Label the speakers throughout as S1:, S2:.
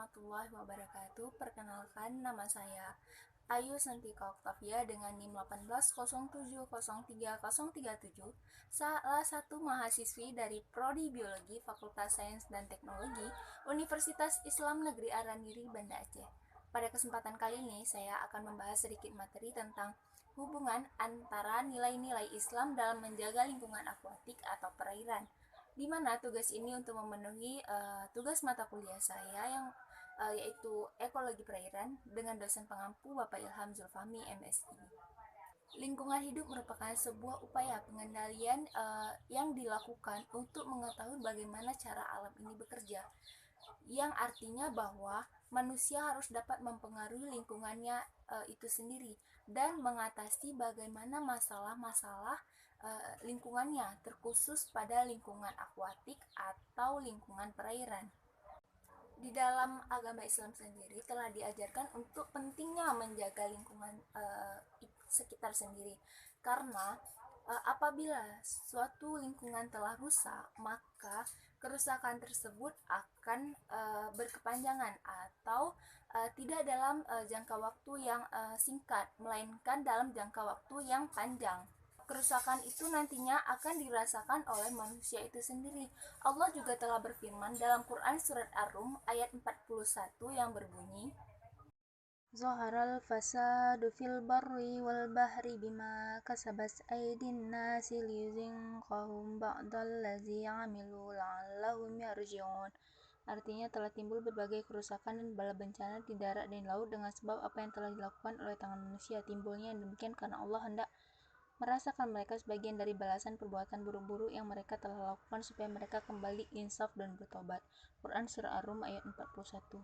S1: warahmatullahi wabarakatuh. Perkenalkan, nama saya Ayu Santika Oktavia dengan NIM 1807030037, salah satu mahasiswi dari Prodi Biologi Fakultas Sains dan Teknologi Universitas Islam Negeri Araniri, Banda Aceh. Pada kesempatan kali ini, saya akan membahas sedikit materi tentang hubungan antara nilai-nilai Islam dalam menjaga lingkungan akuatik atau perairan, di mana tugas ini untuk memenuhi tugas mata kuliah saya yang yaitu ekologi perairan dengan dosen pengampu Bapak Ilham Zulfahmi MSI. Lingkungan hidup merupakan sebuah upaya pengendalian yang dilakukan untuk mengetahui bagaimana cara alam ini bekerja, yang artinya bahwa manusia harus dapat mempengaruhi lingkungannya itu sendiri dan mengatasi bagaimana masalah-masalah lingkungannya, terkhusus pada lingkungan akuatik atau lingkungan perairan. Di dalam agama Islam sendiri telah diajarkan untuk pentingnya menjaga lingkungan sekitar sendiri, karena apabila suatu lingkungan telah rusak, maka kerusakan tersebut akan berkepanjangan atau tidak dalam jangka waktu yang singkat, melainkan dalam jangka waktu yang panjang. Kerusakan itu nantinya akan dirasakan oleh manusia itu sendiri. Allah juga telah berfirman dalam Quran surat Ar-Rum ayat 41 yang berbunyi, Zaharal fasadu fil barri wal bahri bima kasabat aydin nasi liyuziqahum ba'dallazi 'amilu la'allahum yarji'un. Artinya telah timbul berbagai kerusakan dan bala bencana di darat dan laut dengan sebab apa yang telah dilakukan oleh tangan manusia. Timbulnya yang demikian karena Allah hendak merasakan mereka sebagian dari balasan perbuatan buruk-buruk yang mereka telah lakukan supaya mereka kembali insaf dan bertobat. Quran Surah Ar-Rum ayat 41.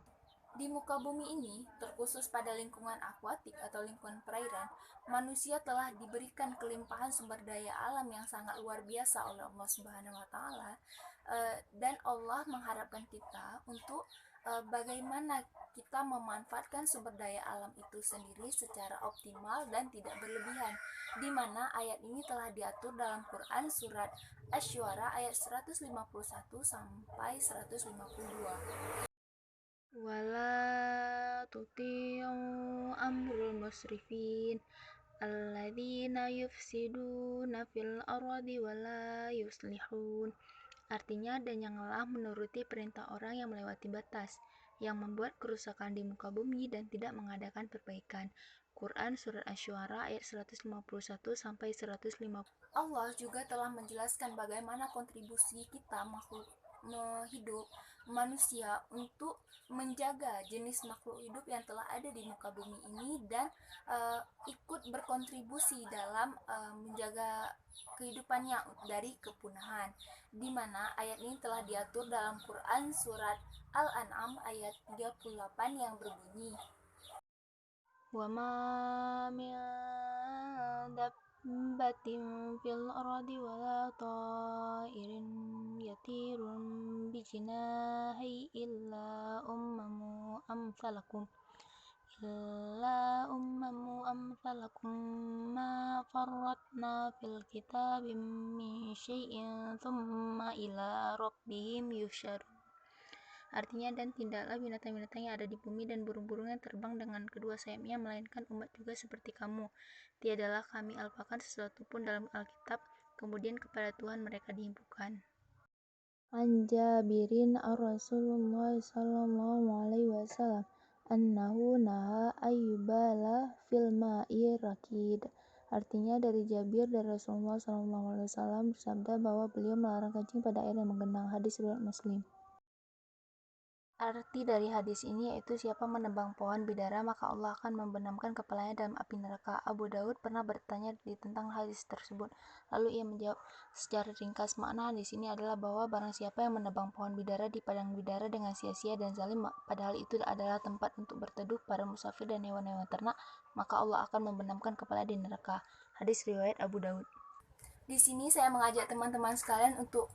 S1: Di muka bumi ini, terkhusus pada lingkungan akuatik atau lingkungan perairan, manusia telah diberikan kelimpahan sumber daya alam yang sangat luar biasa oleh Allah Subhanahu wa taala, dan Allah mengharapkan kita untuk bagaimana kita memanfaatkan sumber daya alam itu sendiri secara optimal dan tidak berlebihan, di mana ayat ini telah diatur dalam Quran surat Asy-Syu'ara ayat 151 sampai 152. Wala tuti'u amrul musrifin alladzina yufsiduna fil ardi wala yuslihun. Artinya, dan janganlah menuruti perintah orang yang melewati batas, yang membuat kerusakan di muka bumi dan tidak mengadakan perbaikan. Quran Surat Asy-Syu'ara ayat 151 sampai 150. Allah juga telah menjelaskan bagaimana kontribusi kita makhluk hidup manusia untuk menjaga jenis makhluk hidup yang telah ada di muka bumi ini dan ikut berkontribusi dalam menjaga kehidupannya dari kepunahan, di mana ayat ini telah diatur dalam Quran surat Al-An'am ayat 38 yang berbunyi, Wa ma min dabbatin fil ardi wala ta'irin yatirun bijinahi illa ummamu amsalakum ma farratna fil kitabi min syai'in thumma ila rabbihim yusyarun. Artinya, dan tidaklah binatang-binatang yang ada di bumi dan burung-burung yang terbang dengan kedua sayapnya, melainkan umat juga seperti kamu. Tiadalah kami alpakan sesuatu pun dalam Alkitab, kemudian kepada Tuhan mereka dihimpukan. An Jabirin ar-Rasulullah sallallahu alaihi wasallam annahu naha ayyubala fil ma'i rakid. Artinya, dari Jabir dari Rasulullah sallallahu alaihi wasallam bersabda bahwa beliau melarang kencing pada air yang menggenang. Hadis riwayat Muslim. Arti dari hadis ini yaitu siapa menebang pohon bidara maka Allah akan membenamkan kepalanya dalam api neraka. Abu Daud pernah bertanya tentang hadis tersebut. Lalu ia menjawab secara ringkas, makna hadis ini adalah bahwa barang siapa yang menebang pohon bidara di padang bidara dengan sia-sia dan zalim, padahal itu adalah tempat untuk berteduh para musafir dan hewan-hewan ternak, maka Allah akan membenamkan kepala di neraka. Hadis riwayat Abu Daud. Di sini saya mengajak teman-teman sekalian untuk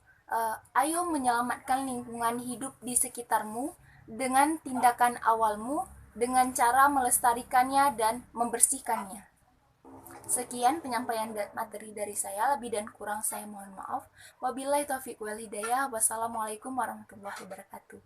S1: ayo menyelamatkan lingkungan hidup di sekitarmu dengan tindakan awalmu, dengan cara melestarikannya dan membersihkannya. Sekian penyampaian materi dari saya, lebih dan kurang saya mohon maaf. Wabillahi taufiq wal hidayah. Wassalamualaikum warahmatullahi wabarakatuh.